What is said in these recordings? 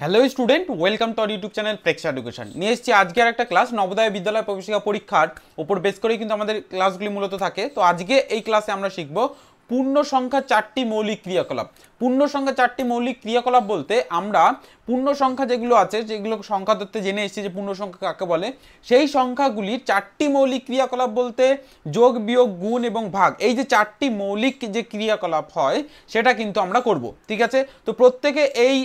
Hello student, welcome to our YouTube channel Preksha education. নিয়ে এসেছি আজকে আর একটা ক্লাস নবোদয় বিদ্যালয় প্রবেশিকা পরীক্ষার উপর বেস করেই কিন্তু আমাদের ক্লাসগুলি মূলত থাকে। তো আজকে এই ক্লাসে আমরা শিখব পূর্ণ সংখ্যা চারটি মৌলিক ক্রিয়াকলাপ। পূর্ণ সংখ্যা চারটি মৌলিক ক্রিয়াকলাপ বলতে আমরা পূর্ণ সংখ্যা যেগুলো আছে, যেগুলো সংখ্যা তত্ত্বে জেনে এসেছি যে পূর্ণ সংখ্যা কাকে বলে, সেই সংখ্যাগুলির চারটি মৌলিক ক্রিয়াকলাপ বলতে যোগ, বিয়োগ, গুণ এবং ভাগ, এই যে চারটি মৌলিক যে ক্রিয়াকলাপ হয় সেটা কিন্তু আমরা করব। ঠিক আছে, তো প্রত্যেকে এই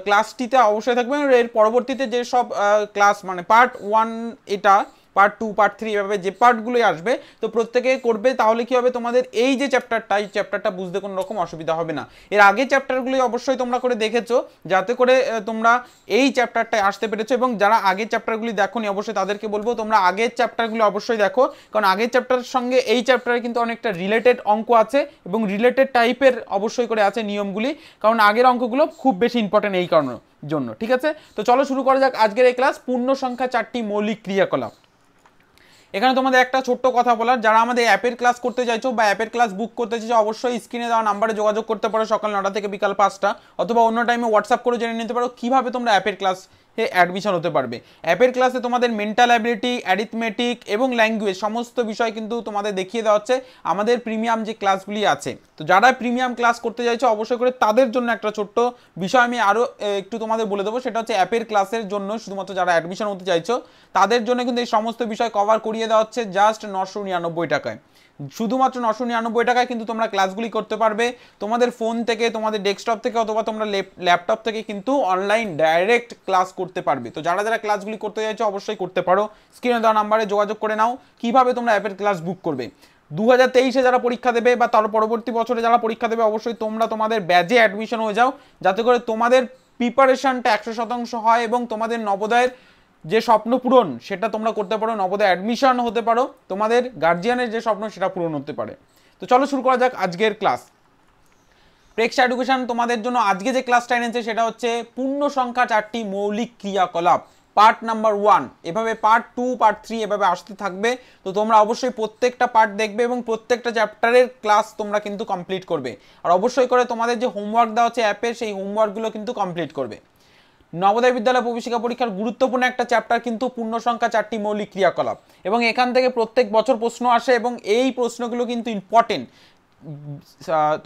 ক্লাসটিতে অবশ্যই থাকবে। এর পরবর্তীতে যে সব ক্লাস মানে পার্ট 1, এটা পার্ট 2, পার্ট 3, এভাবে যে পার্টগুলোই আসবে তো প্রত্যেকে করবে। তাহলে কি হবে, তোমাদের এই যে চ্যাপ্টারটা, এই চ্যাপ্টারটা বুঝতে কোনো রকম অসুবিধা হবে না। এর আগে চ্যাপ্টারগুলি অবশ্যই তোমরা করে দেখেছো, যাতে করে তোমরা এই চ্যাপ্টারটায় আসতে পেরেছো। এবং যারা আগের চ্যাপ্টারগুলি দেখোনি অবশ্যই তাদেরকে বলবো তোমরা আগের চ্যাপ্টারগুলি অবশ্যই দেখো, কারণ আগের চ্যাপ্টারের সঙ্গে এই চ্যাপ্টারে কিন্তু অনেকটা রিলেটেড অঙ্ক আছে এবং রিলেটেড টাইপের অবশ্যই করে আছে নিয়মগুলি, কারণ আগের অঙ্কগুলো খুব বেশি ইম্পর্টেন্ট এই কারণের জন্য। ঠিক আছে, তো চলো শুরু করা যাক আজকের এই ক্লাস, পূর্ণ সংখ্যা চারটি মৌলিক ক্রিয়াকলাপ। এখানে তোমাদের একটা ছোট্ট কথা বলার, যারা আমাদের অ্যাপের ক্লাস করতে চাইছো বা অ্যাপের ক্লাস বুক করতে চাইছো অবশ্যই স্ক্রিনে দেওয়া নাম্বারে যোগাযোগ করতে পারো সকাল 9টা থেকে বিকাল 5টা, অথবা অন্য টাইমে হোয়াটসঅ্যাপ করে জেনে নিতে পারো কীভাবে তোমরা অ্যাপের ক্লাসে অ্যাডমিশন হতে পারবে। অ্যাপের ক্লাসে তোমাদের মেন্টাল অ্যাবিলিটি, অ্যারিথমেটিক এবং ল্যাঙ্গুয়েজ সমস্ত বিষয় কিন্তু তোমাদের দেখিয়ে দেওয়া হচ্ছে আমাদের প্রিমিয়াম যে ক্লাসগুলি আছে। তো যারা প্রিমিয়াম ক্লাস করতে চাইছো অবশ্যই করে তাদের জন্য একটা ছোট্ট বিষয় আমি আরও একটু তোমাদের বলে দেবো, সেটা হচ্ছে অ্যাপের ক্লাসের জন্য শুধুমাত্র যারা অ্যাডমিশন হতে চাইছো তাদের জন্য কিন্তু এই সমস্ত বিষয় কভার করিয়ে দেওয়া হচ্ছে জাস্ট 999 টাকায়। শুধুমাত্র 999 টাকায় কিন্তু তোমরা ক্লাসগুলি করতে পারবে তোমাদের ফোন থেকে, তোমাদের ডেস্কটপ থেকে, অথবা তোমরা ল্যাপটপ থেকে কিন্তু অনলাইন ডাইরেক্ট ক্লাস করতে পারবে। তো যারা যারা ক্লাসগুলি করতে চাইছো অবশ্যই করতে পারো, স্ক্রিনে দেওয়া নাম্বারে যোগাযোগ করে নাও কিভাবে তোমরা অ্যাপের ক্লাস বুক করবে। 2023-এ যারা পরীক্ষা দেবে বা তার পরবর্তী বছরে যারা পরীক্ষা দেবে অবশ্যই তোমরা তোমাদের ব্যাচে অ্যাডমিশন হয়ে যাও, যাতে করে তোমাদের প্রিপারেশনটা 100% হয় এবং তোমাদের নবোদয়ের যে স্বপ্ন পূরণ সেটা তোমরা করতে পারো, নবোদয় অ্যাডমিশন হতে পারো, তোমাদের গার্জিয়ানের যে স্বপ্ন সেটা পূরণ হতে পারে। তো চলো শুরু করা যাক আজকের ক্লাস। প্রেক্ষা এডুকেশন তোমাদের জন্য আজকে যে ক্লাসটা এনেছে সেটা হচ্ছে পূর্ণ সংখ্যা চারটি মৌলিক ক্রিয়াকলাপ, পার্ট নাম্বার 1। এভাবে পার্ট 2, পার্ট 3 এভাবে আসতে থাকবে। তো তোমরা অবশ্যই প্রত্যেকটা পার্ট দেখবে এবং প্রত্যেকটা চ্যাপ্টারের ক্লাস তোমরা কিন্তু কমপ্লিট করবে। আর অবশ্যই করে তোমাদের যে হোমওয়ার্ক দেওয়া হচ্ছে অ্যাপের, সেই হোমওয়ার্কগুলো কিন্তু কমপ্লিট করবে। নবোদয় বিদ্যালয় প্রবেশিকা পরীক্ষার গুরুত্বপূর্ণ একটা চ্যাপ্টার কিন্তু পূর্ণ সংখ্যা চারটি মৌলিক ক্রিয়াকলাপ, এবং এখান থেকে প্রত্যেক বছর প্রশ্ন আসে এবং এই প্রশ্নগুলো কিন্তু ইম্পর্টেন্ট।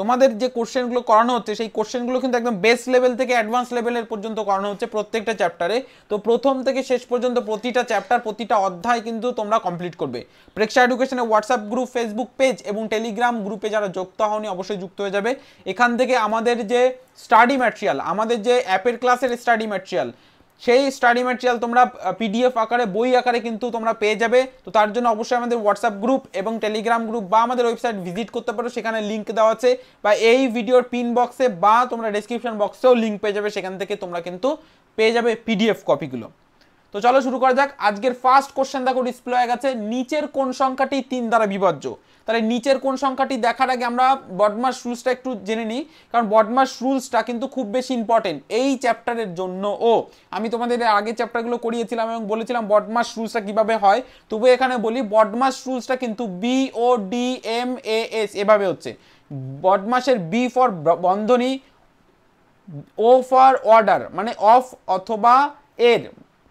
তোমাদের যে কোশ্চেনগুলো করানো হচ্ছে সেই কোশ্চেনগুলো কিন্তু একদম বেস লেভেল থেকে অ্যাডভান্স লেভেলের পর্যন্ত করানো হচ্ছে প্রত্যেকটা চ্যাপ্টারে। তো প্রথম থেকে শেষ পর্যন্ত প্রতিটা চ্যাপ্টার, প্রতিটা অধ্যায় কিন্তু তোমরা কমপ্লিট করবে। প্রেক্ষা এডুকেশনের হোয়াটসঅ্যাপ গ্রুপ, ফেসবুক পেজ এবং টেলিগ্রাম গ্রুপে যারা যুক্ত হওনি অবশ্যই যুক্ত হয়ে যাবে। এখান থেকে আমাদের যে স্টাডি ম্যাটেরিয়াল, আমাদের যে অ্যাপের ক্লাসের স্টাডি ম্যাটেরিয়াল, সেই স্টাডি ম্যাটেরিয়াল তোমরা পিডিএফ আকারে, বই আকারে কিন্তু তোমরা পেয়ে যাবে। তো তার জন্য অবশ্যই আমাদের হোয়াটসঅ্যাপ গ্রুপ এবং টেলিগ্রাম গ্রুপ বা আমাদের ওয়েবসাইট ভিজিট করতে পারো, সেখানে লিঙ্ক দেওয়া আছে, বা এই ভিডিওর পিন বক্সে বা তোমরা ডেসক্রিপশন বক্সেও লিঙ্ক পেয়ে যাবে, সেখান থেকে তোমরা কিন্তু পেয়ে যাবে পিডিএফ কপিগুলো। তো চলো শুরু করা যাক। আজকের ফার্স্ট কোশ্চেন দেখো ডিসপ্লে হয়ে গেছে, নিচের কোন সংখ্যাটি 3 দ্বারা বিভাজ্য? তাহলে নিচের কোন সংখ্যাটি দেখার আগে আমরা বডমাস রুলসটা একটু জেনে নিই, কারণ বডমাস রুলসটা কিন্তু খুব বেশি ইম্পর্টেন্ট এই চ্যাপ্টারের জন্য। ও আমি তোমাদের আগে চ্যাপ্টারগুলো করিয়েছিলাম এবং বলেছিলাম বডমাস রুলসটা কিভাবে হয়, তবু এখানে বলি বডমাস রুলসটা কিন্তু BODMAS এভাবে হচ্ছে। বডমাসের বি ফর বন্ধনী, ও ফর অর্ডার মানে অফ অথবা এর,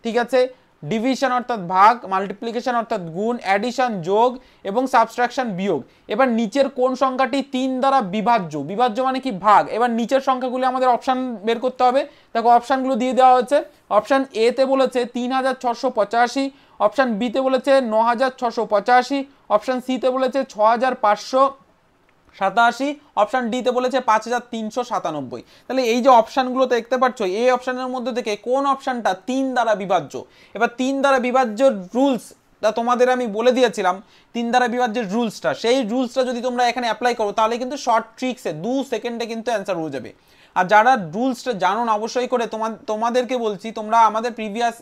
ঠিক আছে, ডিভিশন অর্থাৎ ভাগ, মাল্টিপ্লিকেশন অর্থাৎ গুণ, অ্যাডিশন যোগ এবং সাবট্রাকশন বিয়োগ। এবার নিচের কোন সংখ্যাটি 3 দ্বারা বিভাজ্য? বিভাজ্য মানে কি ভাগ। এবার নিচের সংখ্যাগুলি আমাদের অপশান বের করতে হবে। দেখো অপশানগুলো দিয়ে দেওয়া হয়েছে। অপশান এ তে বলেছে 3685, অপশান বি তে বলেছে 9685, অপশান সি তে বলেছে 6587, অপশান ডি তে বলেছে 5397। তাহলে এই যে অপশানগুলো দেখতে পাচ্ছ, এই অপশানের মধ্যে থেকে কোন অপশানটা 3 দ্বারা বিভাজ্য? এবার 3 দ্বারা বিভাজ্যের রুলসটা তোমাদের আমি বলে দিয়েছিলাম, 3 দ্বারা বিভাজ্যের রুলসটা, সেই রুলসটা যদি তোমরা এখানে অ্যাপ্লাই করো তাহলে কিন্তু শর্ট ট্রিক্সে 2 সেকেন্ডে কিন্তু অ্যান্সার হয়ে যাবে। আর যারা রুলসটা জানো না অবশ্যই করে তোমাদেরকে বলছি, তোমরা আমাদের প্রিভিয়াস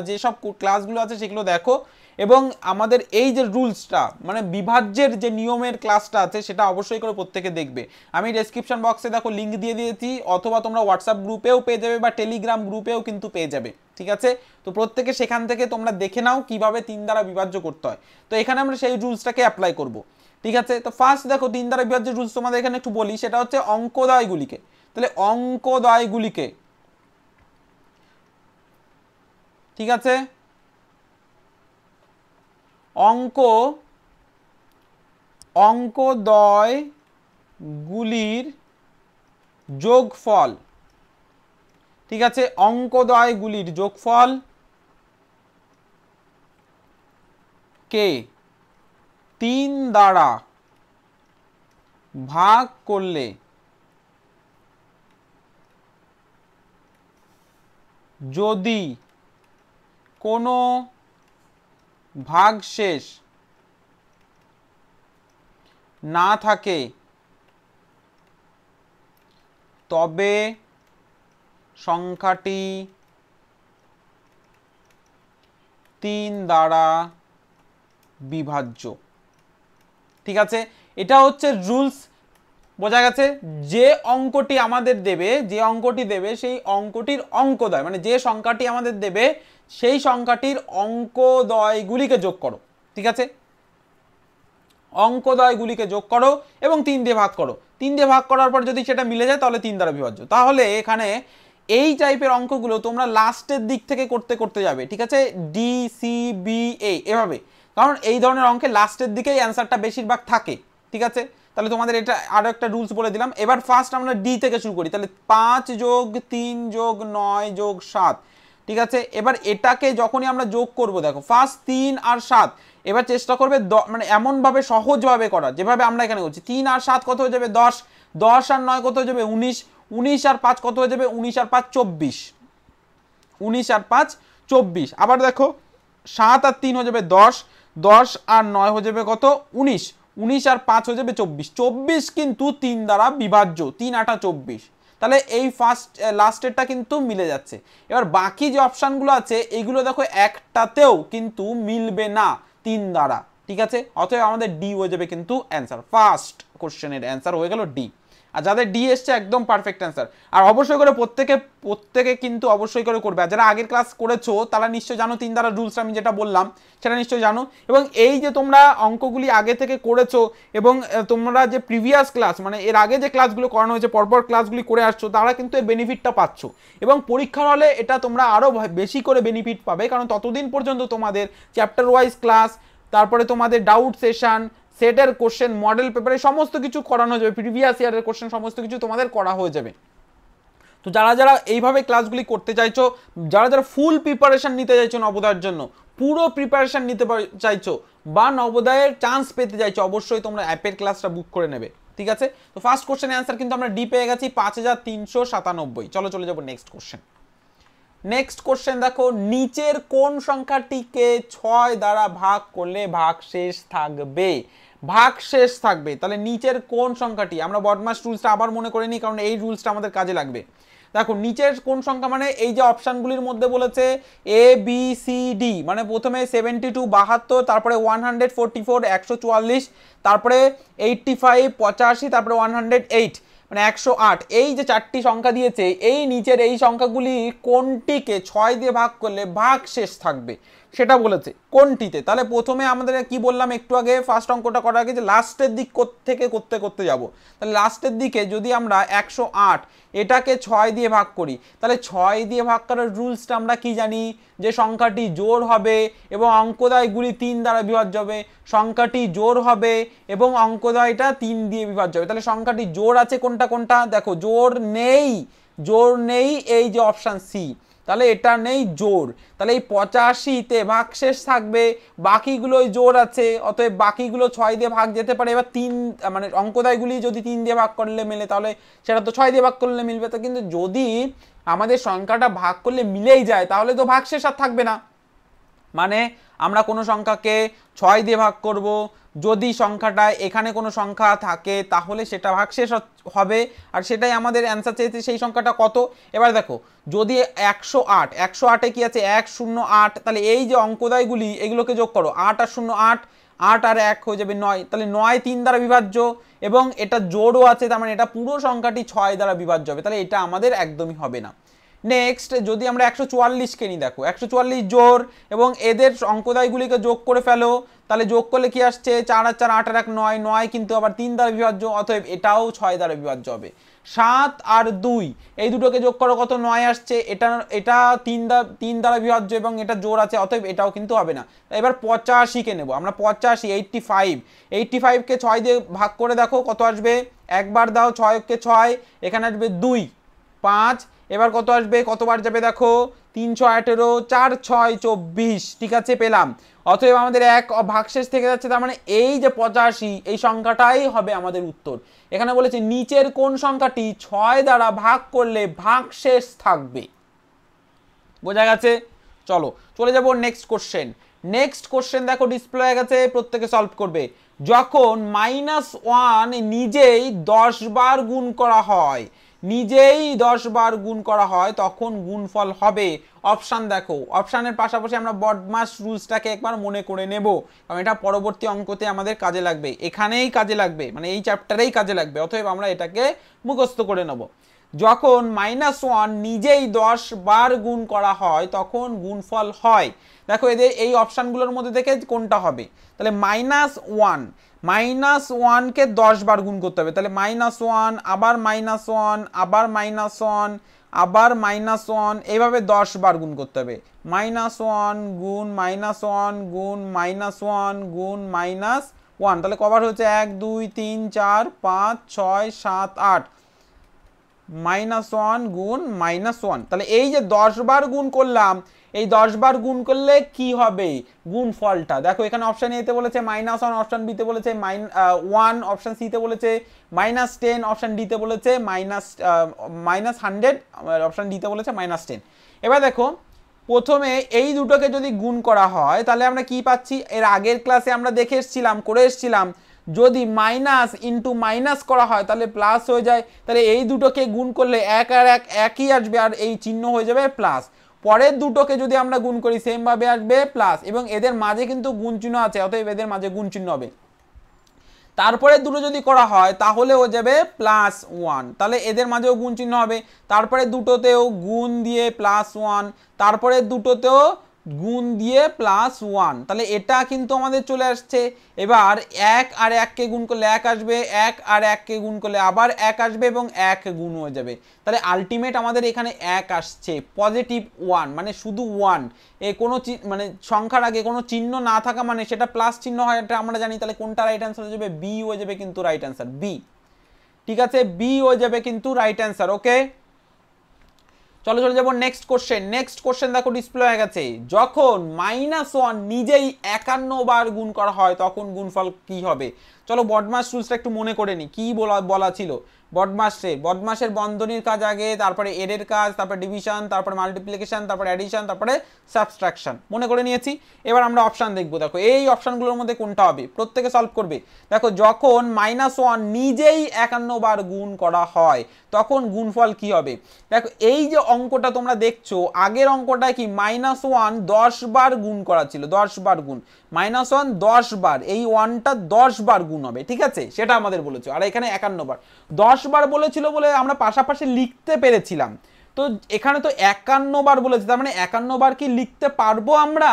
যেসব ক্লাসগুলো আছে সেগুলো দেখো, এবং আমাদের এই যে রুলসটা মানে বিভাজ্যের যে নিয়মের ক্লাসটা আছে সেটা অবশ্যই করে প্রত্যেকে দেখবে। আমি ডেসক্রিপশন বক্সে দেখো লিঙ্ক দিয়ে দিয়েছি, অথবা তোমরা হোয়াটসঅ্যাপ গ্রুপেও পেয়ে যাবে বা টেলিগ্রাম গ্রুপেও কিন্তু পেয়ে যাবে। ঠিক আছে, তো প্রত্যেকে সেখান থেকে তোমরা দেখে নাও কিভাবে 3 দ্বারা বিভাজ্য করতে হয়। তো এখানে আমরা সেই রুলসটাকে অ্যাপ্লাই করব। ঠিক আছে, তো ফার্স্ট দেখো 3 দ্বারা বিভাজ্যের রুলস তোমাদের এখানে একটু বলি, সেটা হচ্ছে অঙ্কোদয়গুলিকে। তাহলে অঙ্কোদয়গুলিকে ঠিক আছে, অঙ্কদ্বয়গুলির যোগফল, ঠিক আছে, অঙ্কদ্বয়গুলির যোগফল কে 3 দ্বারা ভাগ করলে যদি কোনো ভাগশেষ না থাকে তবে সংখ্যাটি 3 দ্বারা বিভাজ্য। ঠিক আছে, এটা হচ্ছে রুলস, বোঝা গেছে। যে অঙ্কটি আমাদের দেবে, সেই অঙ্কটির অঙ্কদ্বয়, মানে যে সংখ্যাটি আমাদের দেবে সেই সংখ্যাটির অঙ্কদ্বয়গুলিকে যোগ করো। ঠিক আছে, অঙ্কদ্বয়গুলিকে যোগ করো এবং 3 দিয়ে ভাগ করো। 3 দিয়ে ভাগ করার পর যদি সেটা মিলে যায় তাহলে 3 দ্বারা বিভাজ্য। তাহলে এখানে এই টাইপের অঙ্কগুলো তোমরা লাস্টের দিক থেকে করতে করতে যাবে। ঠিক আছে, ডি সি বি এ এভাবে, কারণ এই ধরনের অঙ্কে লাস্টের দিকেই অ্যান্সারটা বেশিরভাগ থাকে। ঠিক আছে, তাহলে তোমাদের এটা আরো একটা রুলস বলে দিলাম। এবার ফার্স্ট আমরা ডি থেকে শুরু করি। তাহলে 5 যোগ 3 যোগ 9 যোগ 7। ঠিক আছে, এবার এটাকে যখনই আমরা যোগ করব, দেখো ফার্স্ট 3 আর 7, এবার চেষ্টা করবে মানে এমনভাবে সহজভাবে করা যেভাবে আমরা এখানে করছি। 3 আর 7 কত হয়ে যাবে 10, 10 আর 9 কত হয়ে যাবে 19, 19 আর 5 কত হয়ে যাবে 19 আর 5 24, 19 আর 5 24। আবার দেখো 7 আর 3 হয়ে যাবে 10, 10 আর 9 হয়ে যাবে কত 19, 19 আর 5 হয়ে যাবে 24, 24 কিন্তু 3 দ্বারা বিভাজ্য, 3 8 24। তাহলে এই ফার্স্ট লাস্টেরটা কিন্তু মিলে যাচ্ছে। এবার বাকি যে অপশানগুলো আছে এইগুলো দেখো একটাতেও কিন্তু মিলবে না 3 দ্বারা। ঠিক আছে, অতএব আমাদের ডি হয়ে যাবে কিন্তু অ্যান্সার। ফার্স্ট কোশ্চেনের অ্যান্সার হয়ে গেল ডি। আর যাদের ডি এসছে একদম পারফেক্ট অ্যান্সার। আর অবশ্যই করে প্রত্যেকে কিন্তু অবশ্যই করে করবে। আর যারা আগের ক্লাস করেছো তারা নিশ্চয়ই জানো 3 দ্বারা রুলস আমি যেটা বললাম সেটা নিশ্চয়ই জানো। এবং এই যে তোমরা অঙ্কগুলি আগে থেকে করেছো এবং তোমরা যে প্রিভিয়াস ক্লাস, মানে এর আগে যে ক্লাসগুলো করানো হয়েছে, পরপর ক্লাসগুলি করে আসছো, তারা কিন্তু এর বেনিফিটটা পাচ্ছ। এবং পরীক্ষার হলে এটা তোমরা আরও বেশি করে বেনিফিট পাবে, কারণ ততদিন পর্যন্ত তোমাদের চ্যাপ্টার ওয়াইজ ক্লাস, তারপরে তোমাদের ডাউট সেশন, সেটের কোশ্চেন, মডেল পেপারে সমস্ত কিছু করানো যাবে, প্রিভিয়াস ইয়ারের কোশ্চেন সমস্ত কিছু তোমাদের করা হয়ে যাবে। তো যারা যারা এইভাবে ক্লাসগুলি করতে চাইছো, যারা যারা ফুল প্রিপারেশন নিতে চাইছো নবোদয়ের জন্য, পুরো প্রিপারেশন নিতে চাইছো বা নবোদয়ের চান্স পেতে চাইছো, অবশ্যই তোমরা অ্যাপের ক্লাসটা বুক করে নেবে। ঠিক আছে, তো ফার্স্ট কোশ্চেনের অ্যান্সার কিন্তু আমরা ডি পেয়ে গেছি 5397। চলো চলে যাবো নেক্সট কোশ্চেন। নেক্সট কোশ্চেন দেখো, নিচের কোন সংখ্যাটিকে 6 দ্বারা ভাগ করলে ভাগশেষ থাকবে? ভাগশেষ থাকবে, তাহলে নিচের কোন সংখ্যাটি, আমরা বদমাস রুলসটা আবার মনে করে নিই, কারণ এই রুলসটা আমাদের কাজে লাগবে। দেখো নিচের কোন সংখ্যা, মানে এই যে অপশানগুলির মধ্যে বলেছে এ বি সি ডি, মানে প্রথমে 72 72, তারপরে 144 144, তারপরে 85 85, তারপরে 108 মানে 108, এই যে 4টি সংখ্যা দিয়েছে, এই নিচের এই সংখ্যাগুলি কোনটিকে 6 দিয়ে ভাগ করলে ভাগশেষ থাকবে সেটা বলেছে কোনটিতে। তাহলে প্রথমে আমাদের কি বললাম একটু আগে ফার্স্ট অঙ্কটা করার আগে, যে লাস্টের দিক থেকে করতে করতে যাব। তাহলে লাস্টের দিকে যদি আমরা 108 এটাকে 6 দিয়ে ভাগ করি, তাহলে 6 দিয়ে ভাগ করার রুলসটা আমরা কি জানি, যে সংখ্যাটি জোড় হবে এবং অঙ্কদ্বয়গুলি 3 দ্বারা বিভাজ্য হবে। সংখ্যাটি জোড় হবে এবং অঙ্কদ্বয়টা 3 দিয়ে বিভাজ্য হবে। তাহলে সংখ্যাটি জোড় আছে কোনটা কোনটা, দেখো জোড় নেই এই যে অপশান সি, তাহলে এটা নেই জোড়। তাহলে এই 85তে ভাগশেষ থাকবে, বাকিগুলোই জোড় আছে, অতএব বাকিগুলো 6 দিয়ে ভাগ যেতে পারে। এবার 3 মানে অঙ্কদ্বয়গুলি যদি 3 দিয়ে ভাগ করলে মেলে, তাহলে সেটা তো 6 দিয়ে ভাগ করলে মিলবে। তো কিন্তু যদি আমাদের সংখ্যাটা ভাগ করলে মিলেই যায় তাহলে তো ভাগশেষ আর থাকবে না। মানে আমরা কোনো সংখ্যাকে 6 দিয়ে ভাগ করব, যদি সংখ্যাটায় এখানে কোনো সংখ্যা থাকে তাহলে সেটা ভাগশেষ হবে, আর সেটাই আমাদের অ্যান্সার চেয়েছে। সেই সংখ্যাটা কত, এবার দেখো যদি 108 কি আছে 108, তাহলে এই যে অঙ্কদ্বয়গুলি এগুলোকে যোগ করো, 8 আর 0 8, 8 আর 1 হয়ে যাবে 9, তাহলে 9 3 দ্বারা বিভাজ্য এবং এটা জোড়ও আছে, তার মানে এটা পুরো সংখ্যাটি 6 দ্বারা বিভাজ্য হবে, তাহলে এটা আমাদের একদমই হবে না। নেক্সট যদি আমরা 144কে নিই, দেখো 144 জোড় এবং এদের অঙ্কদ্বয়গুলিকে যোগ করে ফেলো, তাহলে যোগ করলে কি আসছে 4 আর 4 8 আর 1 9, 9 কিন্তু আবার 3 দ্বারা বিভাজ্য, অতএব এটাও 6 দ্বারা বিভাজ্য হবে। 7 আর 2 এই দুটোকে যোগ করো কত 9 আসছে, এটা এটা 3 দ্বারা বিভাজ্য এবং এটা জোড় আছে, অতএব এটাও কিন্তু হবে না। এবার 85 কে নেব আমরা, 85 85 কে 6 দিয়ে ভাগ করে দেখো কত আসবে, একবার দাও 6 কে 6, এখানে আসবে 2 5, এবার কত আসবে, কতবার যাবে দেখো 3 6 18, 4 6 24, ঠিক আছে পেলাম। অতএব আমাদের এক ভাগশেষ থেকে যাচ্ছে, তার মানে এই যে 85 এই সংখ্যাটাই হবে আমাদের উত্তর। এখানে বলেছে নিচের কোন সংখ্যাটি 6 দ্বারা ভাগ করলে ভাগশেষ থাকবে। বোঝা গেছে? চলো চলে যাব নেক্সট কোশ্চেন দেখো ডিসপ্লে হয়ে গেছে, প্রত্যেকে সলভ করবে। যখন -1 নিজেই 10 বার গুণ করা হয়, নিজেই 10 বার গুণ করা হয় তখন গুণফল হবে। অপশান দেখো, অপশানের পাশাপাশি আমরা বডমাস রুলসটাকে একবার মনে করে নেব, কারণ এটা পরবর্তী অঙ্কতে আমাদের কাজে লাগবে, এখানেই কাজে লাগবে, মানে এই চ্যাপ্টারেই কাজে লাগবে, অতএব আমরা এটাকে মুখস্থ করে নেব। যখন -1 নিজেই 10 বার গুণ করা হয় তখন গুণফল হয়। দেখো এদের এই অপশানগুলোর মধ্যে থেকে কোনটা হবে, তাহলে -1 কে 10 বার গুণ করতে হবে, তাহলে -1 আবার -1 আবার -1 আবার -1, এইভাবে 10 বার গুণ করতে হবে। -1 গুণ -1 গুণ -1 গুণ -1, তাহলে কবার হচ্ছে 1 2 3 4 5 6 7 8, -1 গুণ -1, তাহলে এই যে 10 বার গুণ করলাম, এই 10 বার গুণ করলে কি হবে গুণফলটা দেখো, এখানে অপশন এ তে বলেছে -1, অপশন বি তে বলেছে -1, অপশন সি তে বলেছে -10, অপশন ডি তে বলেছে -100, অপশন ডি তে বলেছে -10। এবার দেখো প্রথমে এই দুটোকে যদি গুণ করা হয় তাহলে আমরা কি পাচ্ছি, এর আগের ক্লাসে আমরা দেখে এসেছিলাম, করে এসেছিলাম, যদি মাইনাস ইন্টু মাইনাস করা হয় তাহলে প্লাস হয়ে যায়, তাহলে এই দুটোকে গুণ করলে 1 আর 1 একই আসবে আর এই চিহ্ন হয়ে যাবে প্লাস। পরের দুটোকে যদি আমরা গুণ করি সেম ভাবে আসবে প্লাস, এবং এদের মাঝে কিন্তু গুণ চিহ্ন আছে, অতএব এদের মাঝে গুণ চিহ্ন হবে। তারপরে দুটো যদি করা হয় তাহলে হয়ে যাবে +1, তাহলে এদের মাঝেও গুণ চিহ্ন হবে। তারপরে দুটোতেও গুণ দিয়ে +1, তারপরে দুটোতেও গুণ দিয়ে +1, তাহলে এটা কিন্তু আমাদের চলে আসছে। এবার 1 আর 1 কে গুণ করলে 1 আসবে, 1 আর 1 কে গুণ করলে আবার 1 আসবে এবং 1 গুণ হয়ে যাবে, তাহলে আলটিমেট আমাদের এখানে 1 আসছে, +1, মানে শুধু 1, এ কোনো মানে সংখ্যার আগে কোনো চিহ্ন না থাকা মানে সেটা প্লাস চিহ্ন হয়, এটা আমরা জানি। তাহলে কোনটা রাইট অ্যান্সার হয়ে যাবে, বি হয়ে যাবে কিন্তু রাইট অ্যান্সার, বি, ঠিক আছে, বি হয়ে যাবে কিন্তু রাইট অ্যান্সার। ওকে চলো চলে যাবো নেক্সট কোশ্চেন দেখো ডিসপ্লে হয়ে গেছে। যখন -1 নিজেই 51 বার গুণ করা হয় তখন গুণফল কি হবে। চলো বডমাস রুলসটা একটু মনে করে নি, কি বলা ছিল। বদমাসের বন্ধনীর কাজ আগে, তারপরে এর কাজ, তারপরে ডিভিশন, তারপরে মাল্টিপ্লিকেশন, তারপরে অ্যাডিশন, তারপরে সাবট্রাকশন, মনে করে নিয়েছি। এবার আমরা অপশান দেখবো, দেখো এই অপশানগুলোর মধ্যে কোনটা হবে, প্রত্যেকে সলভ করবে। দেখো যখন -1 নিজেই 51 বার গুণ করা হয় তখন গুণফল কি হবে। দেখো এই যে অঙ্কটা তোমরা দেখছো, আগের অঙ্কটা কি -1 10 বার গুণ করা ছিল, 10 বার গুণ, -1 10 বার, এই 1টা 10 বার গুণ হবে, ঠিক আছে, সেটা আমাদের বলেছে। আর এখানে 51 বার, 10 বার বলেছিল বলে আমরা পাশাপাশি লিখতে পেরেছিলাম, তো এখানে তো 51 বার বলেছে, তার মানে 51 বার কি লিখতে পারবো আমরা,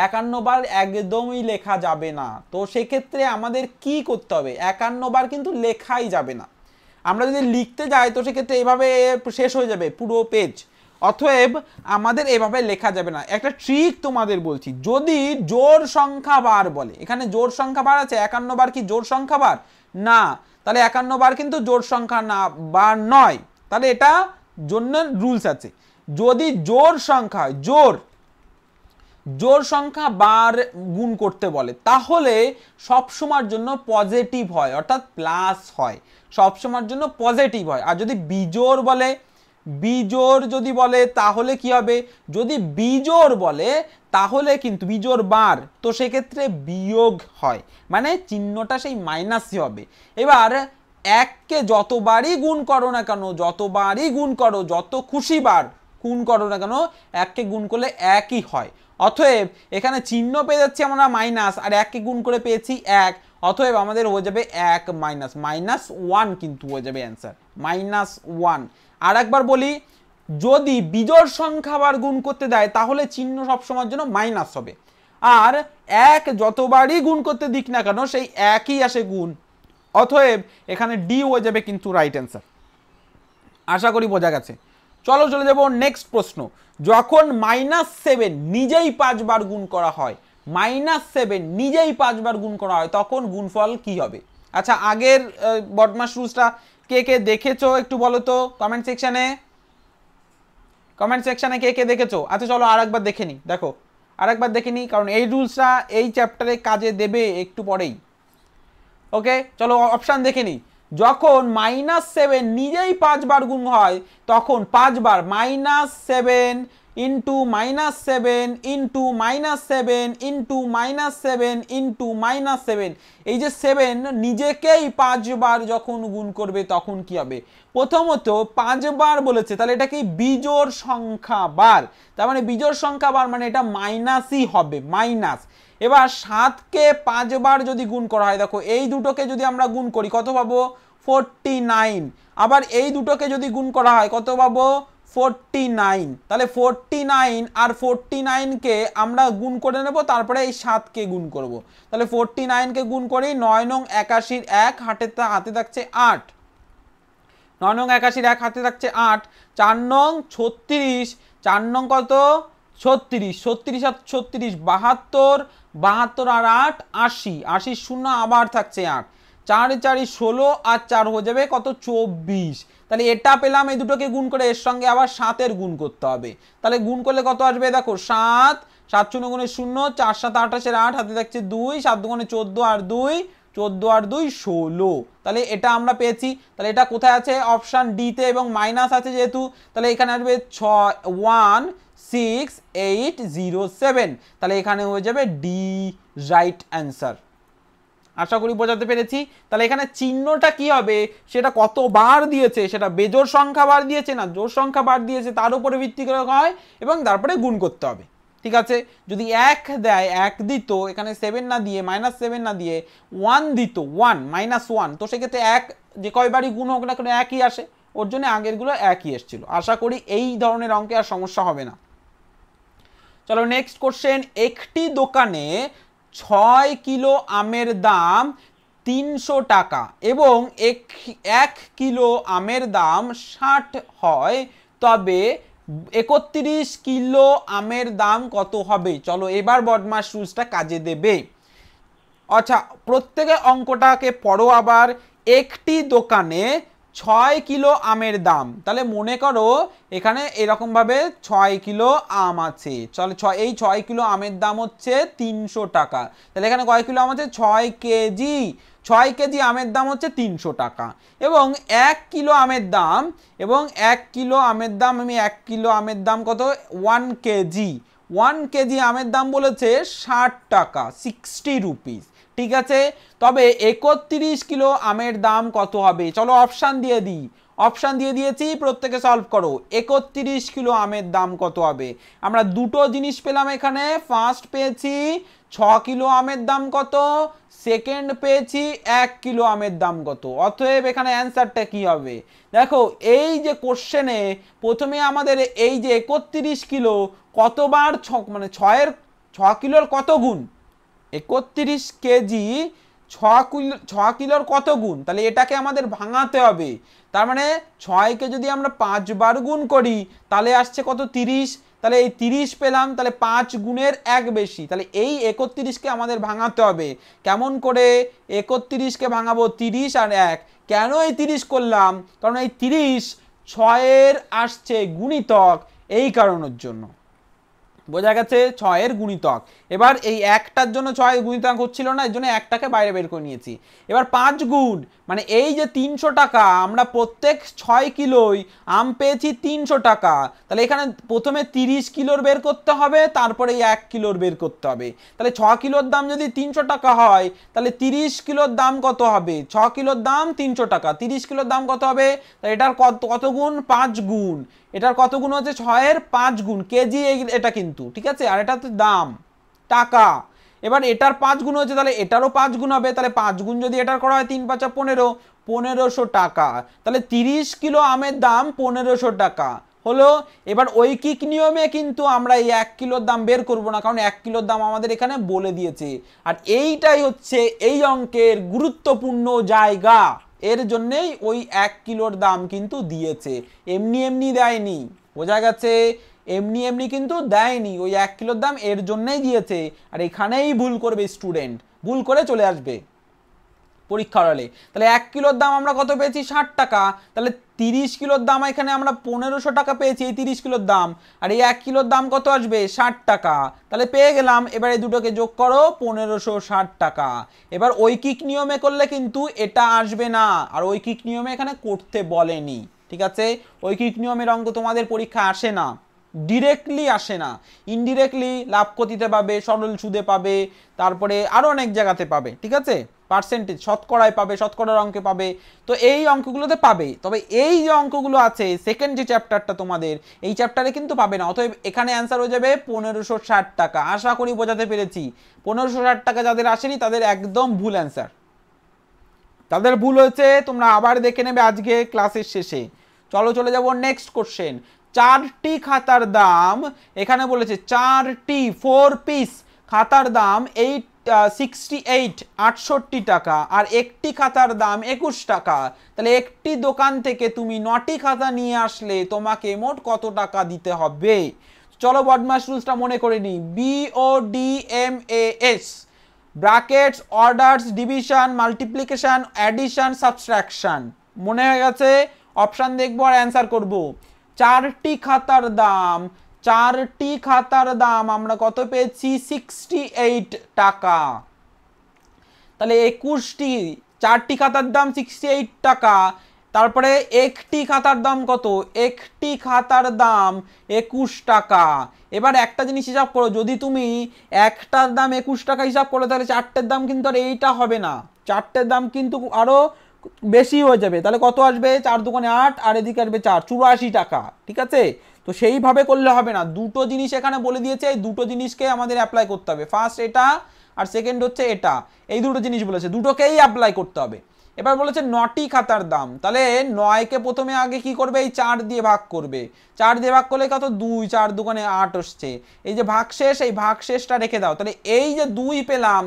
51 বার একদমই লেখা যাবে না। তো সেক্ষেত্রে আমাদের কি করতে হবে, 51 বার কিন্তু লেখাই যাবে না। আমরা যদি লিখতে যাই তো সেক্ষেত্রে এইভাবে শেষ হয়ে যাবে পুরো পেজ, অতএব আমাদের এভাবে লেখা যাবে না। একটা ট্রিক তোমাদের বলছি, যদি জোড় সংখ্যা বার বলে, এখানে জোড় সংখ্যা বার আছে, 51 বার কি জোড় সংখ্যা বার না, তাহলে 51 বার কিন্তু জোড় সংখ্যা না বার নয়, তাহলে এটা জন্য রুলস আছে। যদি জোড় সংখ্যা জোড় সংখ্যা বার গুণ করতে বলে তাহলে সবসময়ের জন্য পজিটিভ হয়, অর্থাৎ প্লাস হয়, সবসময়ের জন্য পজিটিভ হয়। আর যদি বিজোড় বলে, বিজোড় যদি বলে তাহলে কি হবে, যদি বিজোড় বলে তাহলে কিন্তু বিজোড় বার, তো সেক্ষেত্রে বিয়োগ হয়, মানে চিহ্নটা সেই মাইনাসই হবে। এবার 1কে যতবারই গুণ করো না কেন, যতবারই গুণ করো, যত খুশি বার গুণ করো না কেন, 1কে গুণ করলে একই হয়। অতএব এখানে চিহ্ন পেয়ে যাচ্ছি আমরা মাইনাস, আর 1কে গুণ করে পেয়েছি 1, অতএব আমাদের হয়ে যাবে 1 -1 কিন্তু হয়ে যাবে অ্যান্সার -1। আর একবার বলি, যদি বিজোড় সংখ্যা বার গুণ করতে দেয় তাহলে চিহ্ন সবসময়ের জন্য মাইনাস হবে, আর 1 যতবারই গুণ করতে দিক না কেন সেই একই আসে গুণ, অতএব এখানে ডি হয়ে যাবে কিন্তু রাইট অ্যান্সার। আশা করি বোঝা গেছে। চলো চলে যাব নেক্সট প্রশ্ন। যখন -7 নিজেই 5 বার গুণ করা হয়, -7 নিজেই 5 বার গুণ করা হয়, তখন গুণফল কি হবে? আচ্ছা, আগের বদমাশ রুলসটা কে কে দেখেছো একটু বলো তো কমেন্ট সেকশনে কে কে দেখেছো? আচ্ছা চলো আরেকবার দেখে নিই। দেখো আরেকবার দেখে নিই, কারণ এই রুলসটা এই চ্যাপ্টারে কাজে দেবে একটু পরেই। ওকে চলো অপশান দেখে নিই। যখন -7 নিজেই 5 বার গুণ হয়, তখন 5 বার -7 ইন্টু -7 ইন্টু -7 ইন্টু -7 ইন্টু -7, এই যে 7 নিজেকেই 5 বার যখন গুণ করবে তখন কি হবে? প্রথমত 5 বার বলেছে, তাহলে এটা কি বিজোড় সংখ্যা বার, তার মানে বিজোড় সংখ্যা বার মানে এটা মাইনাসই হবে, মাইনাস। এবার 7কে 5 বার যদি গুণ করা হয়, দেখো এই দুটোকে যদি আমরা গুণ করি কত পাবো? 49। আবার এই দুটোকে যদি গুণ করা হয় কত পাবো? 49। তাহলে 49 আর 49কে আমরা গুণ করে নেব, তারপরে এই 7কে গুণ করব। তাহলে 49কে গুণ করি, 9 নং 81 1 হাতে থাকছে 8, 9 নং 81 1 হাতে থাকছে 8, 4 নং 36, 4 নং কত? 36, 36 আর 36 72, 72 আর 8 80, 80 শূন্য আবার থাকছে 8, 4 4 16 আর 4 হয়ে যাবে কত? 24। তাহলে এটা পেলাম, এই দুটোকে গুণ করে এর সঙ্গে আবার 7 গুণ করতে হবে। তাহলে গুণ করলে কত আসবে? দেখো 7, 7 শূন্য গুণে 0, 4 7 28 8 হাতে থাকছে 2, 7 গুণে 14 আর 2, 14 আর 2 16। তাহলে এটা আমরা পেয়েছি। তাহলে এটা কোথায় আছে? অপশান ডি তে, এবং মাইনাস আছে যেহেতু, তাহলে এখানে আসবে 16807। তাহলে এখানে হয়ে যাবে ডি রাইট অ্যান্সার। আশা করি বোঝাতে পেরেছি। তাহলে এখানে চিহ্নটা কি হবে? সেটা কত বার দিয়েছে, সেটা বেজোড় সংখ্যা বার দিয়েছে না জোড় সংখ্যা বার দিয়েছে, তার উপরে ভিত্তি করে হয়, এবং তারপরে গুণ করতে হবে। ঠিক আছে, যদি 1 দেয়, 1 দিত, এখানে 7 না দিয়ে -7 না দিয়ে 1 দিত, 1 -1, তো সেক্ষেত্রে 1 যে কয়বারই গুণ হোক না কেন একই আসে, ওর জন্য আগেরগুলো একই এসেছিল। আশা করি এই ধরনের অঙ্কে আর সমস্যা হবে না। চলো নেক্সট কোশ্চেন। একটি দোকানে 6 কিলো আমের দাম 300 টাকা এবং 1 কিলো আমের দাম 60 হয়, তবে 31 কিলো আমের দাম কত হবে? চলো এবার বদমাশ রুলসটা কাজে দেবে। আচ্ছা, প্রত্যেকে অঙ্কটাকে পড়ো আবার। একটি দোকানে 6 কিলো আমের দাম, তাহলে মনে করো এখানে এরকম ভাবে 6 কিলো আম আছে। চলো এই 6 কিলো আমের দাম হচ্ছে 300 টাকা। তাহলে এখানে কয় কিলো আম আছে? 6 কেজি। 6 কেজি আমের দাম হচ্ছে 300 টাকা, এবং 1 কিলো আমের দাম, এবং 1 কিলো আমের দাম, আমি 1 কিলো আমের দাম কত? 1 কেজি। 1 কেজি আমের দাম বলেছে 60 টাকা, 60 রুপিস। ঠিক আছে, তবে 31 কিলো আমের দাম কত হবে? চলো অপশান দিয়ে দিই। অপশান দিয়ে দিয়েছি, প্রত্যেকে সলভ করো। 31 কিলো আমের দাম কত হবে? আমরা দুটো জিনিস পেলাম এখানে। ফার্স্ট পেয়েছি 6 কিলো আমের দাম কত, সেকেন্ড পেয়েছি 1 কিলো আমের দাম কত। অতএব এখানে অ্যান্সারটা কি হবে? দেখো এই যে কোশ্চেনে প্রথমে আমাদের এই যে 31 কিলো কতবার, মানে 6 কিলোর কত গুণ? 31 কেজি 6 কিলোর কত গুণ? তাহলে এটাকে আমাদের ভাঙাতে হবে। তার মানে 6কে যদি আমরা 5 বার গুণ করি তাহলে আসছে কত? 30। তাহলে এই 30 পেলাম, তাহলে 5 গুণের 1 বেশি। তাহলে এই 31কে আমাদের ভাঙাতে হবে। কেমন করে 31কে ভাঙাবো? 30 আর 1। কেন এই 30 করলাম? কারণ এই 30 6-এর আসছে গুণিতক, এই কারণের জন্য। বোঝা গেছে? 6-এর গুণিতক। এবার এই একটার জন্য 6 গুণিতক হচ্ছিল না, এর জন্য একটাকে বাইরে বের করে নিয়েছি। এবার 5 গুণ, মানে এই যে 300 টাকা, আমরা প্রত্যেক 6 কিলোই আম পেয়েছি 300 টাকা। তাহলে এখানে প্রথমে 30 কিলোর বের করতে হবে, তারপরে 1 কিলোর বের করতে হবে। তাহলে 6 কিলোর দাম যদি 300 টাকা হয়, তাহলে 30 কিলোর দাম কত হবে? 6 কিলোর দাম 300 টাকা, 30 কিলোর দাম কত হবে? তাহলে এটার কত গুণ? 5 গুণ। এটার কত গুণ হচ্ছে? 6-এর 5 গুণ। কেজি এটা কিন্তু, ঠিক আছে, আর এটা তো দাম, টাকা। এবার এটার 5 গুণ হচ্ছে, তাহলে এটারও 5 গুণ হবে। তাহলে 5 গুণ যদি এটার করা হয় 3 5 15, 1500 টাকা। তাহলে 30 কিলো আমের দাম 1500 টাকা হলো। এবার ঐকিক নিয়মে কিন্তু আমরা এই 1 কিলোর দাম বের করব না, কারণ 1 কিলোর দাম আমাদের এখানে বলে দিয়েছে। আর এইটাই হচ্ছে এই অঙ্কের গুরুত্বপূর্ণ জায়গা। এর জন্যেই ওই 1 কিলোর দাম কিন্তু দিয়েছে, এমনি এমনি দেয়নি, বোঝা গেছে? এমনি এমনি কিন্তু দেয়নি, ওই 1 কিলোর দাম এর জন্যই দিয়েছে। আর এখানেই ভুল করবে স্টুডেন্ট, ভুল করে চলে আসবে পরীক্ষা হলে। তাহলে 1 কিলোর দাম আমরা কত পেয়েছি? 60 টাকা। তাহলে 30 কিলোর দাম এখানে আমরা 1500 টাকা পেয়েছি এই 30 কিলোর দাম, আর এই 1 কিলোর দাম কত আসবে? 60 টাকা। তাহলে পেয়ে গেলাম। এবার এই দুটোকে যোগ করো, 1560 টাকা। এবার ঐকিক নিয়মে করলে কিন্তু এটা আসবে না, আর ঐকিক নিয়মে এখানে করতে বলেনি, ঠিক আছে? ঐকিক নিয়মের অঙ্ক তোমাদের পরীক্ষা আসে না, ডিরেক্টলি আসে না, ইনডিরেক্টলি লাভ ক্ষতিতে পাবে, সরল সুদে পাবে, তারপরে আরও অনেক জায়গাতে পাবে, ঠিক আছে? পার্সেন্টেজ শতকরায় পাবে, শতকরার অঙ্কে পাবে, তো এই অঙ্কগুলোতে পাবে। তবে এই যে অঙ্কগুলো আছে সেকেন্ড যে চ্যাপ্টারটা তোমাদের, এই চ্যাপ্টারে কিন্তু পাবে না। অতএব এখানে অ্যান্সার হয়ে যাবে 1560 টাকা। আশা করি বোঝাতে পেরেছি। 1560 টাকা যাদের আসেনি তাদের একদম ভুল অ্যান্সার, তাদের ভুল হয়েছে, তোমরা আবার দেখে নেবে আজকে ক্লাসের শেষে। চলো চলে যাব নেক্সট কোশ্চেন। 4টি খাতার দাম এখানে বলেছে, 4টি 4 পিস খাতার দাম 68 টাকা, আর একটি খাতার দাম 21 টাকা। তাহলে একটি দোকান থেকে তুমি 9টি খাতা নিয়ে আসলে তোমাকে মোট কত টাকা দিতে হবে? চলো বদমাস রুলসটা মনে করে নিই। BODMAS, brackets, orders, division, multiplication, addition, subtraction. মনে হয়ে গেছে? অপশান দেখবো আর অ্যান্সার করব। 4টি খাতার দাম, 4টি খাতার দাম আমরা কত পেয়েছি? 68 টাকা। তাহলে 21টি, 4টি খাতার দাম 68 টাকা। তারপরে একটি খাতার দাম কত? একটি খাতার দাম 21 টাকা। এবার একটা জিনিস হিসাব করো, যদি তুমি একটার দাম 21 টাকা হিসাব করো তাহলে চারটের দাম কিন্তু আর এইটা হবে না, চারটের দাম কিন্তু আরও বেশি হয়ে যাবে। তাহলে কত আসবে? 4 দুগুণে 8, আর এদিকে আসবে 4, 84 টাকা, ঠিক আছে? তো সেইভাবে করলে হবে না, দুটো জিনিস এখানে বলে দিয়েছে, এই দুটো জিনিসকে আমাদের অ্যাপ্লাই করতে হবে। ফার্স্ট এটা, আর সেকেন্ড হচ্ছে এটা, এই দুটো জিনিস বলেছে, দুটোকেই অ্যাপ্লাই করতে হবে। এবার বলেছে 9টি খাতার দাম, তাহলে 9কে প্রথমে আগে কি করবে? এই 4 দিয়ে ভাগ করবে। 4 দিয়ে ভাগ করলে কত? 2, 4 দুগুণে 8 আসছে। এই যে ভাগশেষ, এই ভাগশেষটা রেখে দাও। তাহলে এই যে 2 পেলাম,